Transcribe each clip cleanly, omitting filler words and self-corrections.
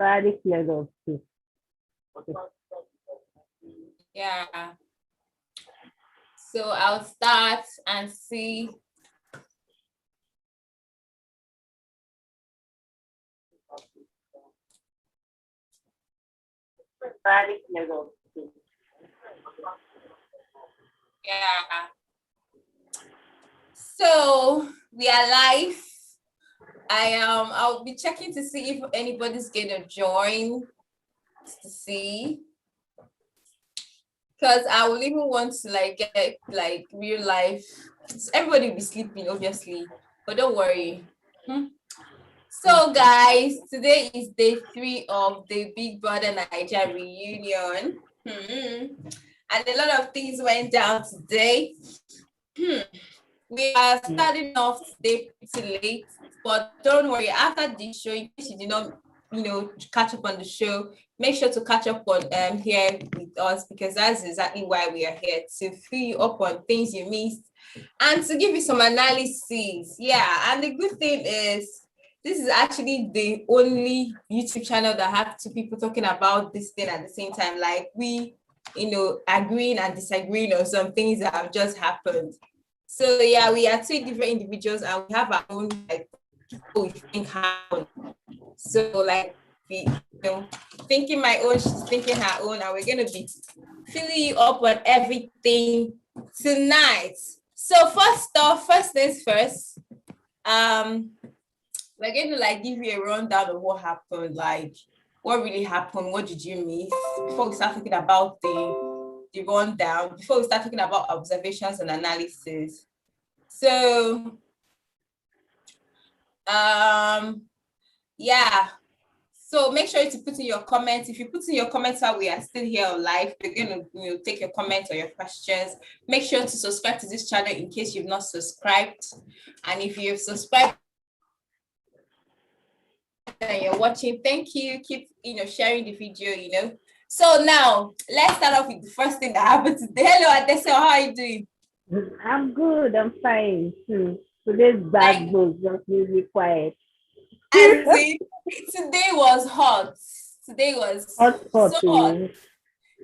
Already cleared up too. Yeah. So I'll start and see. Already cleared up too. Yeah. So we are live. I'll be checking to see if anybody's gonna join to see. Because I will even want to get real life. Everybody will be sleeping, obviously, but don't worry. So guys, today is day 3 of the BigBrother Naija reunion. And a lot of things went down today. We are starting off today pretty late, but don't worry, after the show, in case you did not catch up on the show, make sure to catch up on here with us, because that's exactly why we are here, to fill you up on things you missed and to give you some analysis. Yeah, and the good thing is this is actually the only YouTube channel that have 2 people talking about this thing at the same time, like we agreeing and disagreeing on some things that have just happened. So yeah, we are 2 different individuals and we have our own people we think happen. So like thinking my own, she's thinking her own, and we're gonna be filling you up on everything tonight. So first things first, we're going to give you a rundown of what happened, what really happened, what did you miss, before we start talking about the rundown, before we start talking about observations and analysis. So yeah, so make sure to put in your comments. If you put in your comments while we are still here on live, we're going to take your comments or your questions. Make sure to subscribe to this channel in case you've not subscribed, and if you've subscribed and you're watching, thank you. Keep sharing the video. So now let's start off with the first thing that happened today. Hello Adese, how are you doing? I'm good. I'm fine too. Today's bad news, just really quiet. And today was hot. Today was hot. So hot.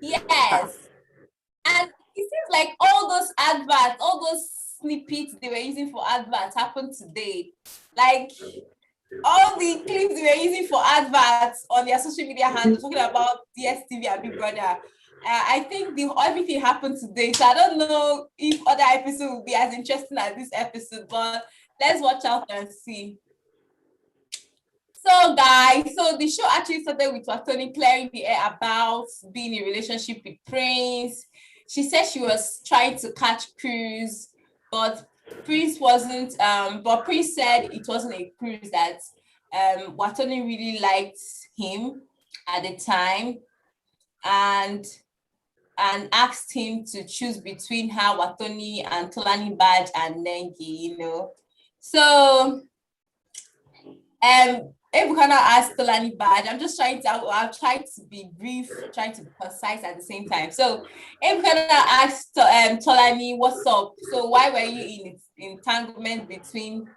Yes. And it seems like all those adverts, all those snippets they were using for adverts happened today. Like all the clips they were using for adverts on their social media handles talking about DSTV and Big Brother. I think everything happened today. So I don't know if other episodes will be as interesting as this episode, but let's watch out and see. So guys, so the show actually started with Wathoni clearing the air about being in a relationship with Prince. She said she was trying to catch cruise, but Prince wasn't, but Prince said it wasn't a cruise, that Wathoni really liked him at the time and asked him to choose between her, Wathoni, and TolaniBaj and Nengi, So Ebuka asked TolaniBaj. I'm just I'll try to be brief, trying to be concise at the same time. So Ebuka asked Tolani, what's up? So why were you in entanglement between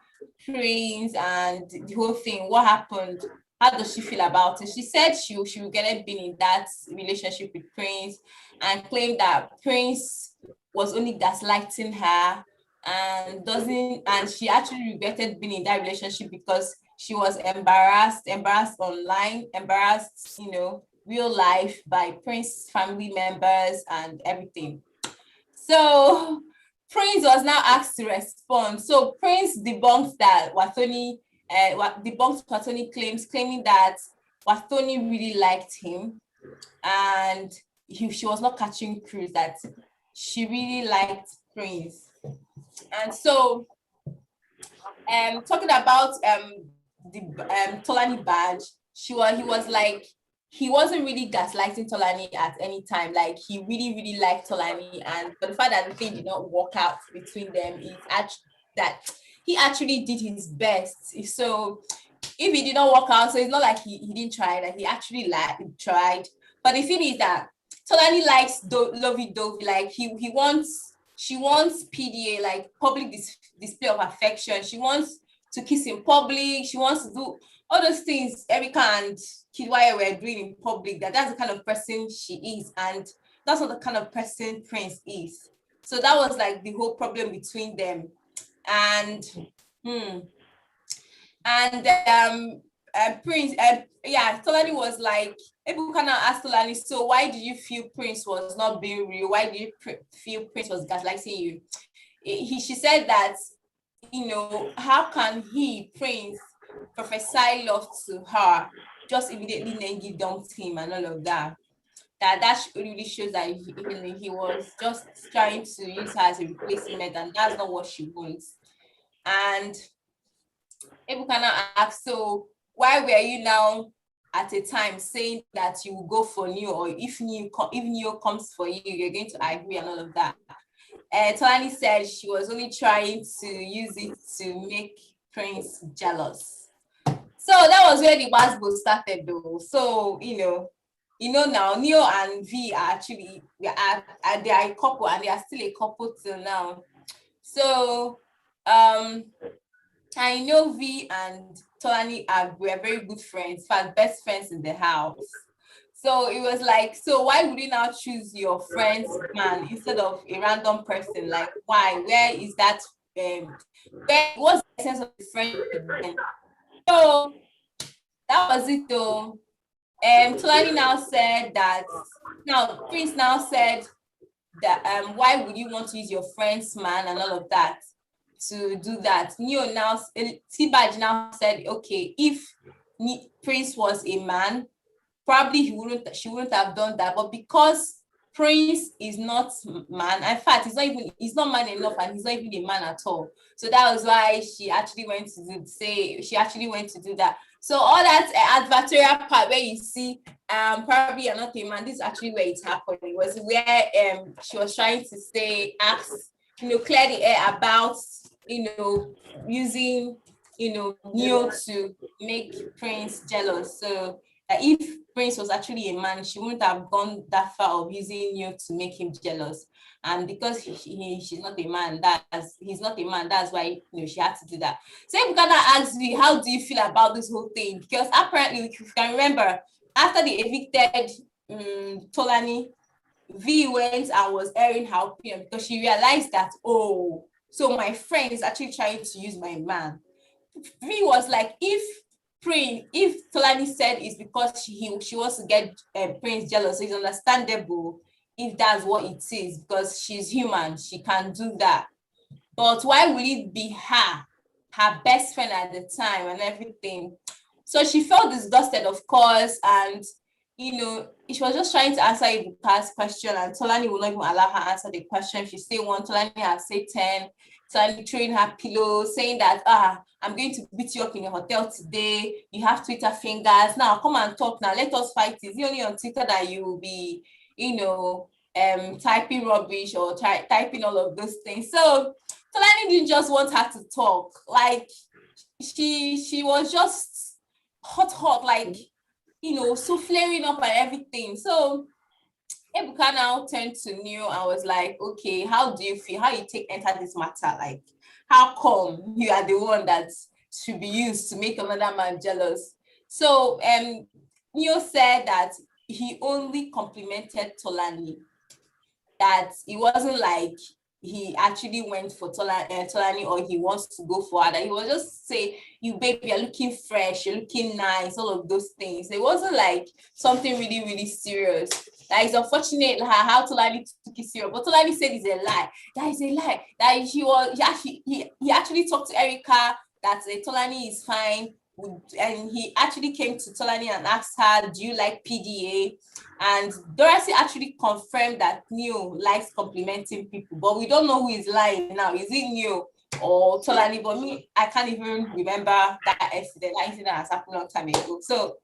Prince and the whole thing? What happened? How does she feel about it? She said she regretted being in that relationship with Prince and claimed that Prince was only gaslighting her and she actually regretted being in that relationship because she was embarrassed online, embarrassed, real life by Prince's family members and everything. So Prince was now asked to respond. So Prince debunked that Wathoni claims, claiming that Wathoni really liked him and she was not catching cruise, that she really liked Prince. And so talking about the TolaniBaj, he was like, he wasn't really gaslighting Tolani at any time. Like he really, really liked Tolani, and the fact that the thing did not work out between them is that he actually did his best. So if he did not work out, so it's not like he didn't try, like he actually tried. But the thing is that Tolani likes lovey-dovey, like she wants PDA, like public display of affection. She wants to kiss in public. She wants to do all those things Erica and Kidwaya were doing in public, that's the kind of person she is, and that's not the kind of person Prince is. So that was like the whole problem between them. And Prince, Tolani was like, people kind of asked Tolani, so why did you feel Prince was not being real? Why did you feel Prince was gaslighting you? She said that, how can Prince, prophesy love to her, just immediately then he dumped him and all of that. That really shows that he was just trying to use her as a replacement, and that's not what she wants. And people cannot ask, so why were you now at a time saying that you will go for Neo, or if Neo comes for you, you're going to agree and all of that? Tolani said she was only trying to use it to make Prince jealous. So that was where the Wasbo started, though. So now Neo and V are actually they are a couple, and they are still a couple till now. So I know V and Tolani were very good friends, in fact, best friends in the house. So it was like, so why would you now choose your friend's man instead of a random person? Like, why? Where is that? What's the essence of the friendship? So that was it, though. Tolani now said that. Now Prince now said that why would you want to use your friend's man and all of that to do that? TBaj now said, okay, if Prince was a man, probably she wouldn't have done that, but because Prince is not man, in fact, he's not man enough, and he's not even a man at all. So that was why she actually went to do that. So all that advertorial part where you see probably you're not a man, this is actually where it happened. It was where she was trying to clear the air about using Neo to make Prince jealous. So if Prince was actually a man, she wouldn't have gone that far of using Neo to make him jealous. And because she's not a man, he's not a man, that's why she had to do that. So if Ghana asks me, how do you feel about this whole thing? Because apparently, if you can remember, after they evicted Tolani, V went and was airing her opinion because she realized that, oh, so my friend is actually trying to use my man. V was like, if Tolani said it's because she wants to get Prince jealous, so it's understandable if that's what it is, because she's human, she can do that. But why would it be her best friend at the time and everything? So she felt disgusted, of course, and she was just trying to answer Ibuka's question, and Tolani will not even allow her answer the question. She say 1, Tolani has said 10. Tolani throwing her pillow, saying that I'm going to beat you up in your hotel today. You have Twitter fingers. Now come and talk. Now let us fight. Is it only on Twitter that you will be, typing rubbish or typing all of those things? So Tolani didn't just want her to talk. Like she was just hot, like so flaring up and everything. So Ebuka now turned to Neo and was like, okay, how do you feel? How you enter this matter? Like, how come you are the one that should be used to make another man jealous? So Neo said that he only complimented Tolani, that it wasn't like he actually went for Tolani or he wants to go for her. That he was just say, you baby, you're looking fresh, you're looking nice, all of those things. It wasn't like something really, really serious. That is unfortunate how Tolani took it serious. But Tolani said it's a lie. That is a lie. That he actually talked to Erica that Tolani is fine. And he actually came to Tolani and asked her, do you like PDA? And Dorothy actually confirmed that Neo likes complimenting people, but we don't know who is lying now. Is it Neo or Tolani? But me, I can't even remember that incident. That incident has happened a long time ago. So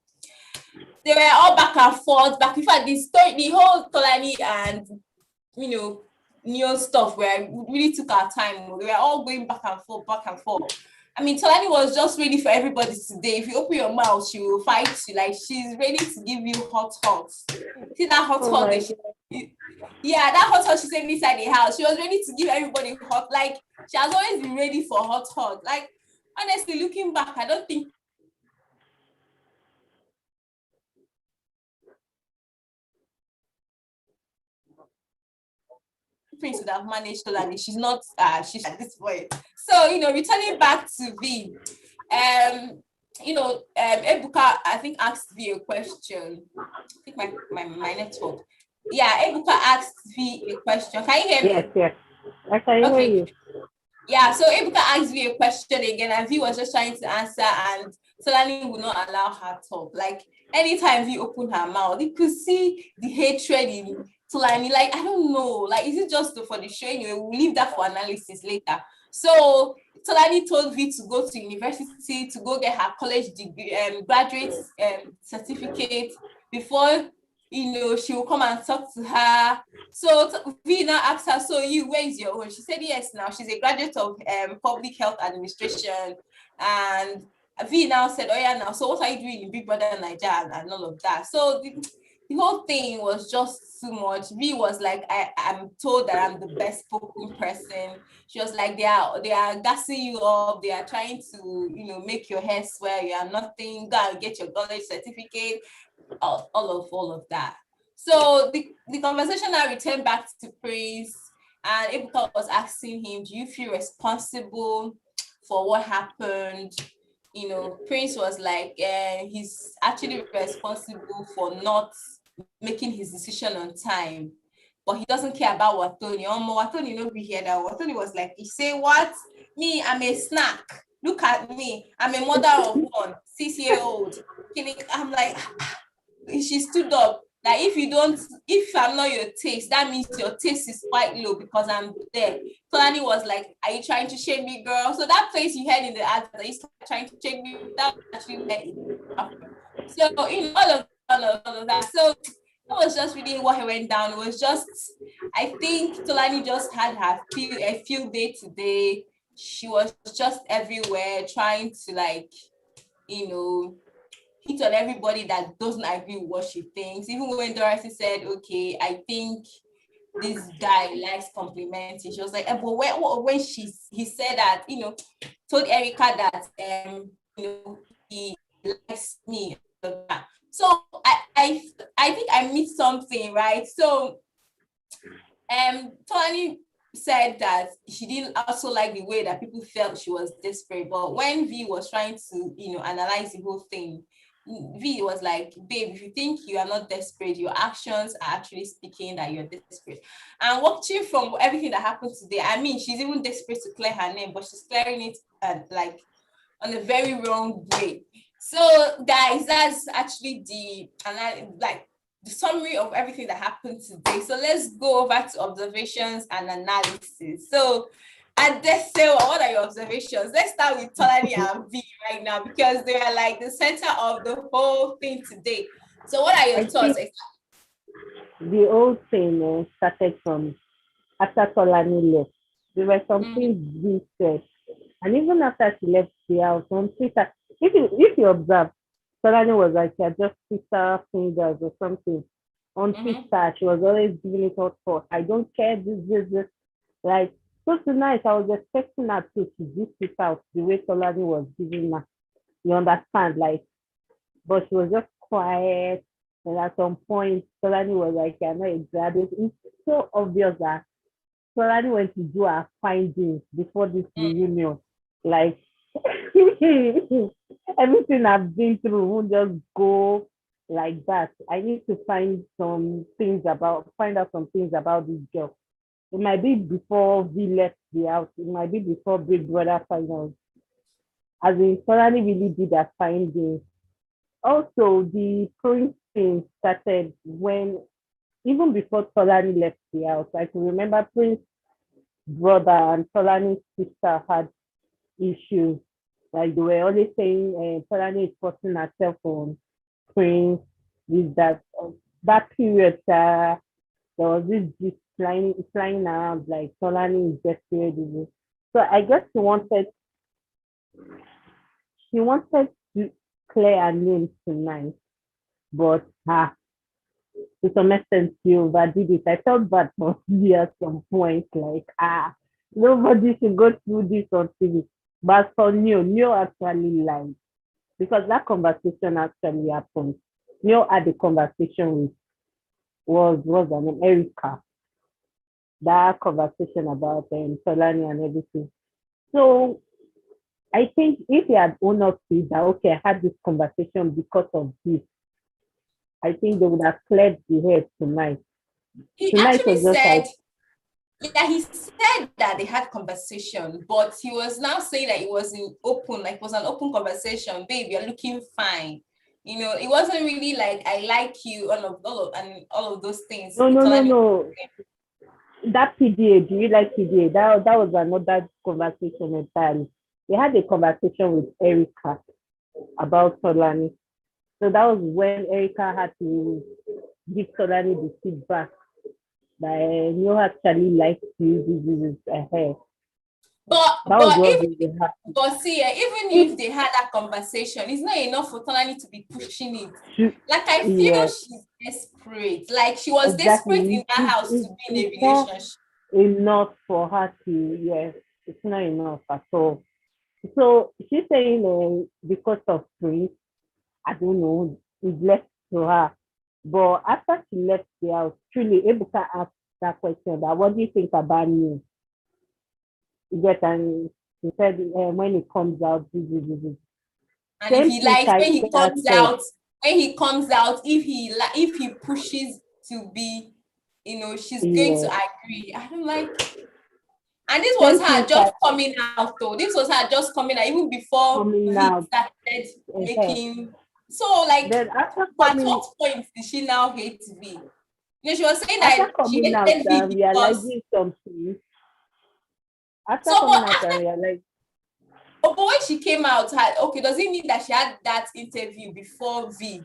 they were all back and forth. In fact, the whole Tolani and Neo stuff where really took our time. We were all going back and forth. I mean, Tolani was just ready for everybody today. If you open your mouth, she will fight you. Like, she's ready to give you hot. See that hot? Yeah, that hot she said inside the house. She was ready to give everybody hot. Like, she has always been ready for hot. Like, honestly, looking back, I don't think Prince would have managed Tolani. She's not, she's at this point. So, returning back to V, Ebuka, I think, asked V a question. I think my network. Yeah, Ebuka asked V a question. Can you hear me? Yes. I can hear you. Yeah, so Ebuka asked V a question again, and V was just trying to answer, and Tolani would not allow her to talk. Like, anytime V opened her mouth, you could see the hatred in Tolani. Like, I don't know. Like, is it just for the show? We'll leave that for analysis later. So Tolani told V to go to university to go get her college degree, graduate certificate before she will come and talk to her. So V now asked her, so where is your own? She said yes. Now she's a graduate of public health administration, and V now said, oh yeah, now so what are you doing in BigBrother Naija and all of that? So the whole thing was just too much. V was like, I'm told that I'm the best spoken person. She was like, they are gassing you up. They are trying to, make your hair swell. You are nothing. Go and get your college certificate. All of that. So the conversation now returned back to Prince, and Ebuka was asking him, do you feel responsible for what happened? Prince was like, he's actually responsible for not making his decision on time, but he doesn't care about Wathoni. Wathoni, we hear that. Wathoni was like, you say what? Me, I'm a snack. Look at me. I'm a mother of one, 6-year-old. I'm like, she stood up. Like, if I'm not your taste, that means your taste is quite low because I'm there. Tolani was like, are you trying to shame me, girl? So that place you heard in the ad that he's trying to shame me, that actually where it happened. So all of that. So that was just really what went down. It was just, I think Tolani just had a field day today. She was just everywhere trying to hit on everybody that doesn't agree with what she thinks. Even when Dorothy said, okay, I think this guy likes complimenting, she was like, but when he said that, told Erica that he likes me. So I think I missed something, right? So Tolani said that she didn't also like the way that people felt she was desperate. But when V was trying to, analyze the whole thing, V was like, babe, if you think you are not desperate, your actions are actually speaking that you're desperate. And watching from everything that happened today, I mean, she's even desperate to clear her name, but she's clearing it on a very wrong way. So guys, that's actually the summary of everything that happened today. So let's go over to observations and analysis. So Adese, what are your observations? Let's start with Tolani and V right now because they are like the center of the whole thing today. So what are your thoughts? The whole thing started from after Tolani left. There were some things V said, and even after she left the house on Twitter, if you observe, Tolani was like, she had just Twitter fingers or something. On Twitter, she was always giving it out for, I don't care, this. Like, so tonight, I was expecting her to give it out the way Tolani was giving her. You understand? Like, but she was just quiet. And at some point, Tolani was like, you're not a graduate. It's so obvious that Tolani went to do her findings before this reunion. Like, everything I've been through won't just go like that. I need to find out some things about this girl. It might be before we left the house. It might be before BigBrother finals. As in, Tolani really did that finding. Also, the Prince thing started even before Tolani left the house. I can remember Prince brother and Tolani's sister had issues. Like they were always saying Tolani is forcing herself on Prince. With that period, there was this flying around like Tolani is desperate. So I guess she wanted to clear her name tonight, but to some extent she overdid it. I felt bad for me at some point, like nobody should go through this on TV. But for Neo actually lied because that conversation actually happened. Neo had a conversation with was her name, Erica. that conversation about Tolani and everything. So I think if he had owned up to it, that okay, I had this conversation because of this, I think they would have cleared the head tonight. He Tonight actually was just said, like, yeah, he said that they had conversation, but he was now saying that it was in open, like it was an open conversation. Babe, you're looking fine. You know, it wasn't really like I like you, all of those things. no, no, no, Totally. no. That PDA, do you like PDA? That was another conversation entirely. They had a conversation with Erica about Tolani. So that was when Erica had to give Tolani the feedback that you actually like you, this is a hair. That was But what if really happened. but see, even if they had that conversation, it's not enough for Tolani to be pushing it. Like I feel Yeah, she's desperate. Like she was desperate exactly. in that house to be in a It's not relationship. enough for her to, yes, it's not enough at all. So she's saying because of Prince, I don't know, it's left to her. But after she left the house, truly, Ebuka asked that question that what do you think about me? You get, and she said when it comes out, this. And if Same he thing likes said. when he comes out, if he pushes to be, you know, she's going to Yeah. agree. I don't like. And this was Same her thing just coming out though. This was her just coming out even before coming V out. started Uh-huh. making. So like, Then after at coming what point did she now hate V? You know, she was saying after that she coming out hated V and because. realizing something, after So, coming but out and realizing, but when she came out, okay, does it mean that she had that interview before V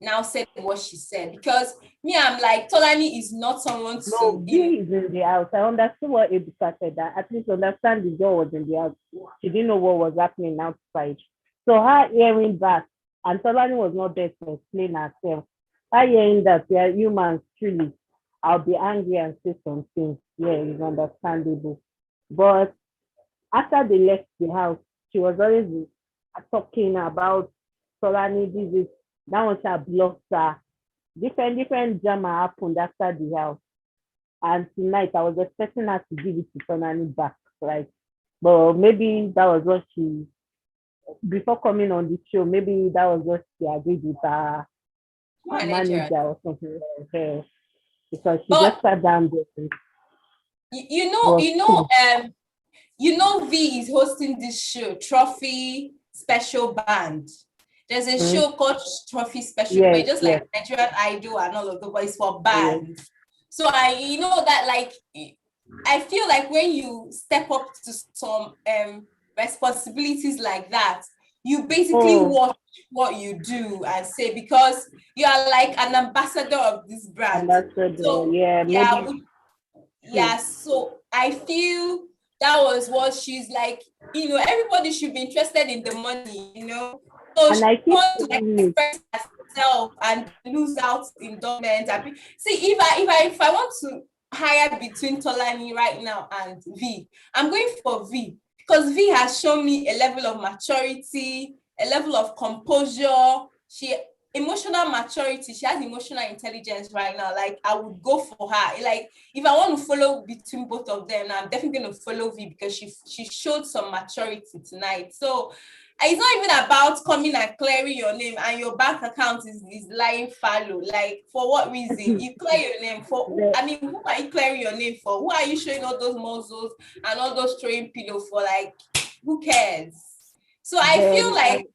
now said what she said? Because me, I'm like, Tolani is not someone no, to, V is in the house. I understood what Ebuka said, that at least understand the girl was in the house. She didn't know what was happening outside. So her hearing that, and Tolani was not there to explain herself. Her hearing that we are humans, truly, I'll be angry and say something. Yeah, it's understandable. But after they left the house, she was always talking about Solani, this is that was her blocked her. Different drama happened after the house. And tonight I was expecting her to give it to Solani back. Like, but maybe that was what she before coming on the show, maybe that was what she agreed with her manager. manager or something like that. Because she But just sat down there and you know, was cool. V is hosting this show, Trophy Special Band. There's a Mm-hmm. show called Trophy Special Band, Yes, just like yes, Nigerian Idol and all of the boys for yes. bands. So you know that like I feel like when you step up to some responsibilities like that, you basically Oh, watch what you do and say because you are like an ambassador of this brand. ambassador, So yeah, yeah, maybe true. yeah, so I feel that was what she's like, you know, everybody should be interested in the money, you know. So she And I keep wants to like saying it. express herself and lose out in dominance. See, if I want to hire between Tolani right now and V, I'm going for V because V has shown me a level of maturity, a level of composure. She emotional maturity, she has emotional intelligence right now. Like I would go for her. Like if I want to follow between both of them, I'm definitely going to follow V because she showed some maturity tonight. So it's not even about coming and clearing your name and your bank account is lying fallow. Like for what reason? You clear your name for who? I mean, who are you clearing your name for? Who are you showing all those muscles and all those throwing pillow for? Like, who cares? So I feel Then like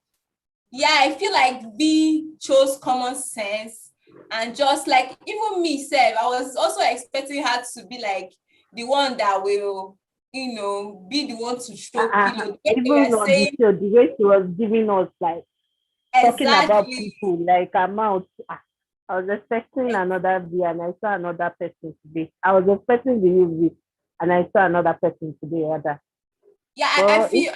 I feel like V chose common sense and just like even me said, I was also expecting her to be like the one that will, you know, be the one to show pillow. The way they even were on the saying show, the way she was giving us like talking about exactly. people, like amount. I was expecting another V and I saw another person today. I was expecting the new V and I saw another person today. Other. Yeah, But it's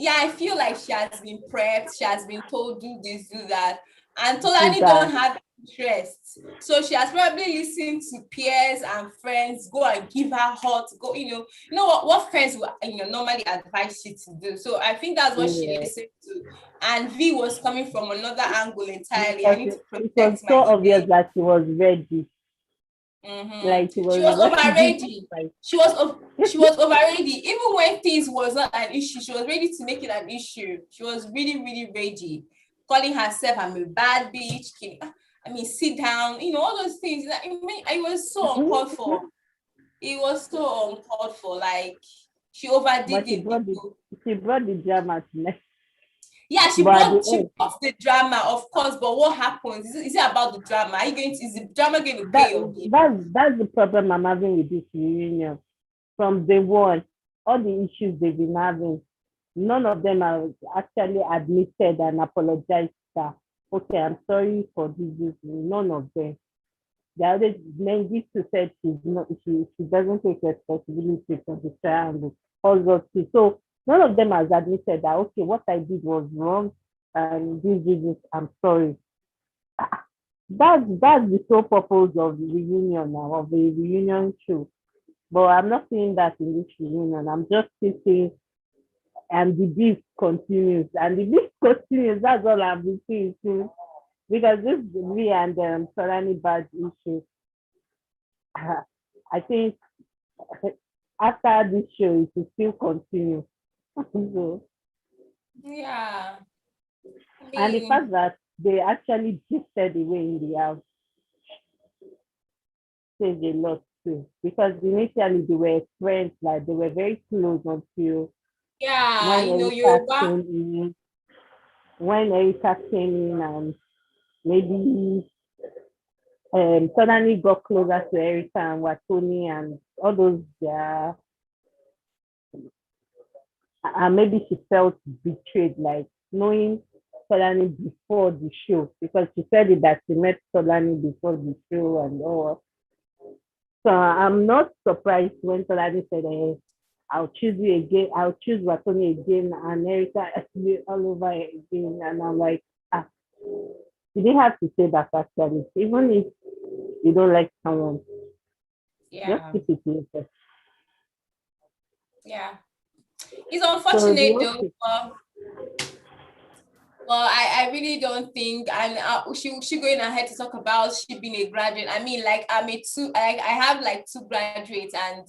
I feel like she has been prepped, she has been told do this, do that. And do Tolani don't that. have interest. So she has probably listened to peers and friends, go and give her hot, go, you know what friends will normally advise you to do. So I think that's what she Yeah. listened to. And V was coming from another angle entirely. I Because need to it was protect my so obvious image. that she was ready. Like She was what over she did. ready. She was over ready. Even when things was not an issue, she was ready to make it an issue. She was really, really ready. Calling herself, I'm a bad bitch. I mean, sit down, all those things. It was so uncalled for. It was so uncalled for. Like, she overdid But it. She brought the drama to next. Yeah, she But brought the drama, of course. But what happens? Is it about the drama? Is the drama going to pay your bill? that's the problem I'm having with this reunion. From day one, all the issues they've been having, none of them are actually admitted and apologized that, okay, I'm sorry for this. None of them. The other Mengistu said she doesn't take responsibility for the trial and all those things. So none of them has admitted that, okay, what I did was wrong and this, I'm sorry. That's the sole purpose of the reunion now, of the reunion show. But I'm not seeing that in this reunion. I'm just saying, and the beef continues. And the beef continues. That's all I've been seeing too. Because this me and TolaniBaj issue, I think after this show, it will still continue. So, Yeah. and the fact that they actually drifted away in the house says a lot too. Because initially they were friends, like they were very close until Yeah, when Erika came in. When Erika came in and maybe suddenly got closer to Erika and Wathoni and all those, and maybe she felt betrayed, like knowing Solani before the show, because she said it that she met Solani before the show and all. So I'm not surprised when Solani said, I'll choose you again, I'll choose Wathoni again, and Erika actually all over again. And I'm like, you didn't have to say that actually. Even if you don't like someone, just keep it to yourself. Yeah. It's unfortunate though. Well, I really don't think, and she going ahead to talk about she being a graduate. I mean, like I have like 2 graduates, and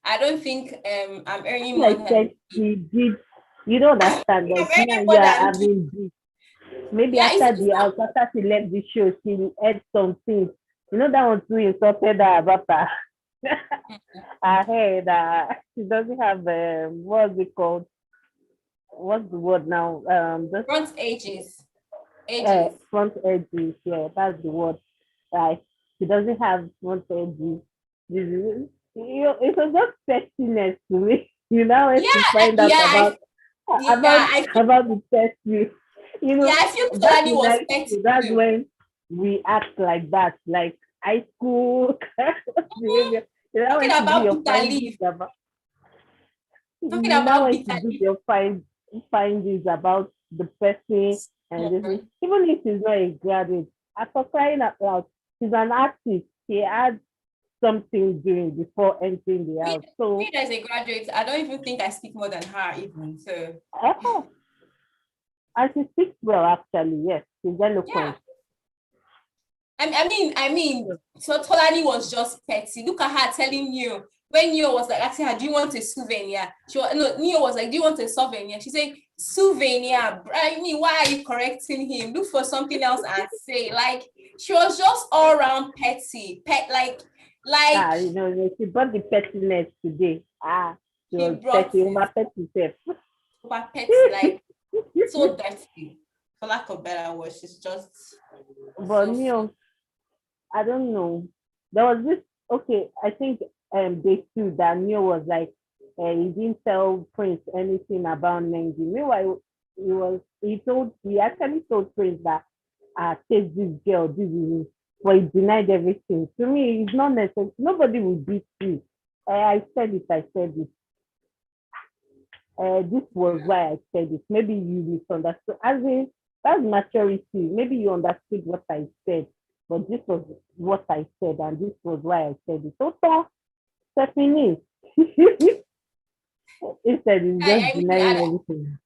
I don't think I'm earning more than. She did. You don't understand. Like now you are having this. Maybe after after she left the show, she had some things. You know that one too insulted her about her. I heard she doesn't have what's it called? What's the word now? Front edges. Front edges. Yeah, that's the word. Right. She doesn't have front edges. It was just sexiness to me. You know, when to find out about the sexy. You know, I feel Tolani was sexy. That's when we act like that, like high school behavior. You know, talking about bitter leaf. Talking about bitter leaf. Your findings about the person and this. Even if she's not a graduate, after crying out loud, she's an artist. She had something doing before entering the house. So me as a graduate, I don't even think I speak more than her even. So and she speaks well actually, yes. She's eloquent. Yeah. I mean, so Tolani was just petty. Look at her telling you when Neo was like asking her, do you want a souvenir? Neo was like, do you want a souvenir? She said, souvenir. I mean, why are you correcting him? Look for something else and say, like, she was just all around petty. You know, she brought the pettiness today. She was petty, over petty. Over petty, like so dirty. For lack of better words, she's just. But Neo, I don't know. There was this, I think day 2 that Neo was like, he didn't tell Prince anything about Nengi. Meanwhile, he actually told Prince that take this girl, this is, but he denied everything. To me, it's not necessary. Nobody will beat you. I said it. This was why I said it. Maybe you misunderstood. As in, that's maturity. Maybe you understood what I said, but this was what I said, and this was why I said it. So, Stephanie, instead, he's just denying everything.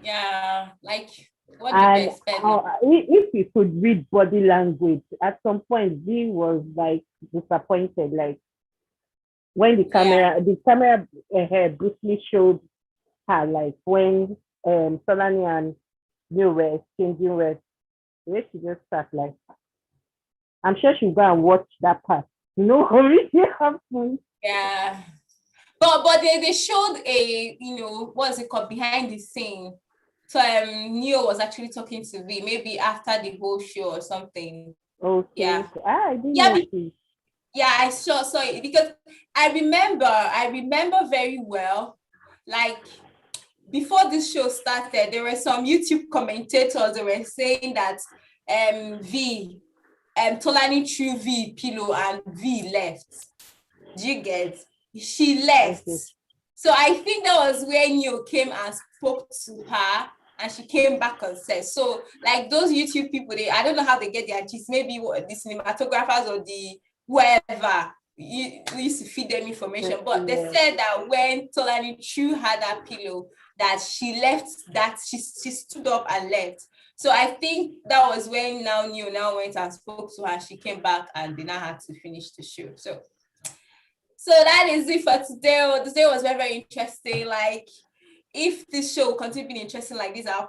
Yeah, like What do you And expect now? if you could read body language, at some point, V was like disappointed. Like when Yeah. the camera briefly showed her, like when Solani and Neil were exchanging words, the way she just sat like, I'm sure she'll go and watch that part. You know, really happened. Yeah. But they showed a, what's it called, behind the scene. So Neo was actually talking to V, maybe after the whole show or something. Okay. Yeah. I didn't Yeah, notice. yeah, I saw it because I remember very well, like before this show started, there were some YouTube commentators that were saying that V Tolani threw V pillow and V left. Do you get? She left. Okay. So I think that was where Neo came and spoke to her, and she came back and said, so like those YouTube people, I don't know how they get their gist, maybe the cinematographers or the whoever used to feed them information, but they Yeah. said that when Tolani threw her that pillow, that she left, that she stood up and left. So I think that was when Neo now went and spoke to her. She came back and they now had to finish the show. So that is it for today. Today was very, very interesting. Like, if this show will continue being interesting like this, I'll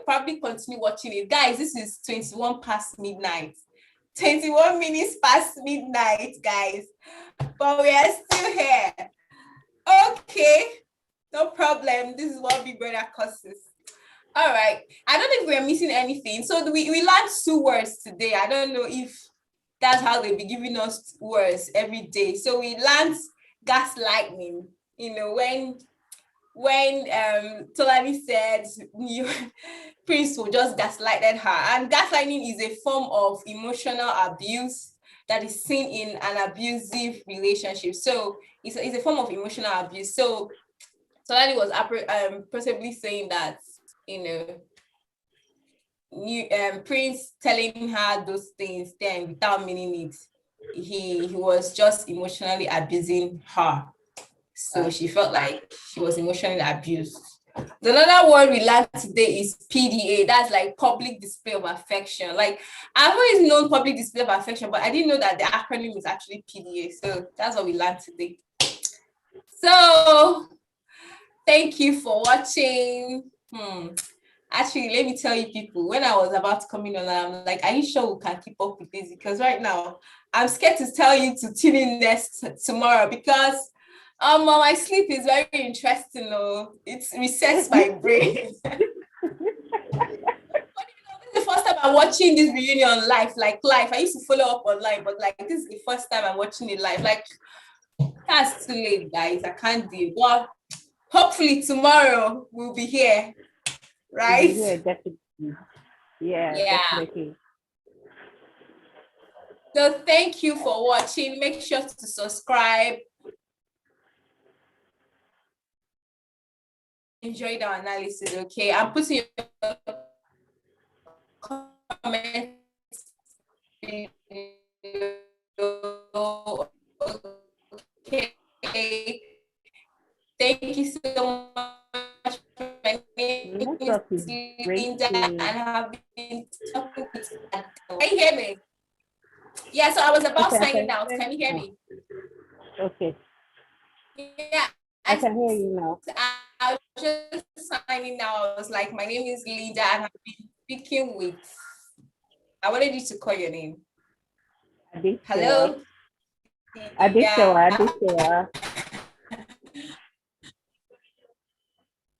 probably continue watching it. Guys, this is 21 past midnight. 21 minutes past midnight, guys. But we are still here. Okay, no problem. This is what Big Brother causes. All right. I don't think we're missing anything. So we learned 2 words today. I don't know if that's how they'll be giving us words every day. So we learned gaslighting, when Tolani said Prince will just gaslighted her. And gaslighting is a form of emotional abuse that is seen in an abusive relationship. So it's a form of emotional abuse. So Tolani was possibly saying that, you know, Prince telling her those things then without meaning it, he was just emotionally abusing her. So she felt like she was emotionally abused. The another word we learned today is PDA. That's like public display of affection. Like, I've always known public display of affection, but I didn't know that the acronym is actually PDA. So that's what we learned today. So thank you for watching. Actually, let me tell you people, when I was about to come in on, I'm like, are you sure we can keep up with this? Because right now, I'm scared to tell you to tune in next tomorrow because my sleep is very interesting. It resets my brain. This is the first time I'm watching this reunion live, like live. I used to follow up online, but like this is the first time I'm watching it live. Like, that's too late, guys. I can't do it. But hopefully tomorrow we'll be here, right? Yeah, definitely. Yeah, Yeah. definitely. So thank you for watching. Make sure to subscribe. Enjoy the analysis, okay? I'm putting your comments. Okay. Thank you so much. My name The is network is Linda, and breaking. I've been talking with Adele. Can you hear me? Yeah, so I was about Okay, I signing can out. hear Can you you hear now. me? Okay, Yeah, I can hear you now. I was just signing out. I was like, my name is Linda, and I've been speaking with. I wanted you to call your name. Adisha. Hello. Adisha, Yeah. Adisha.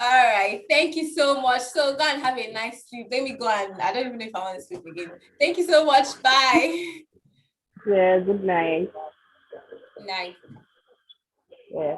All right. Thank you so much. So go and have a nice sleep. Let me go and I don't even know if I want to sleep again. Thank you so much. Bye. Yeah, good night. Night. Yeah.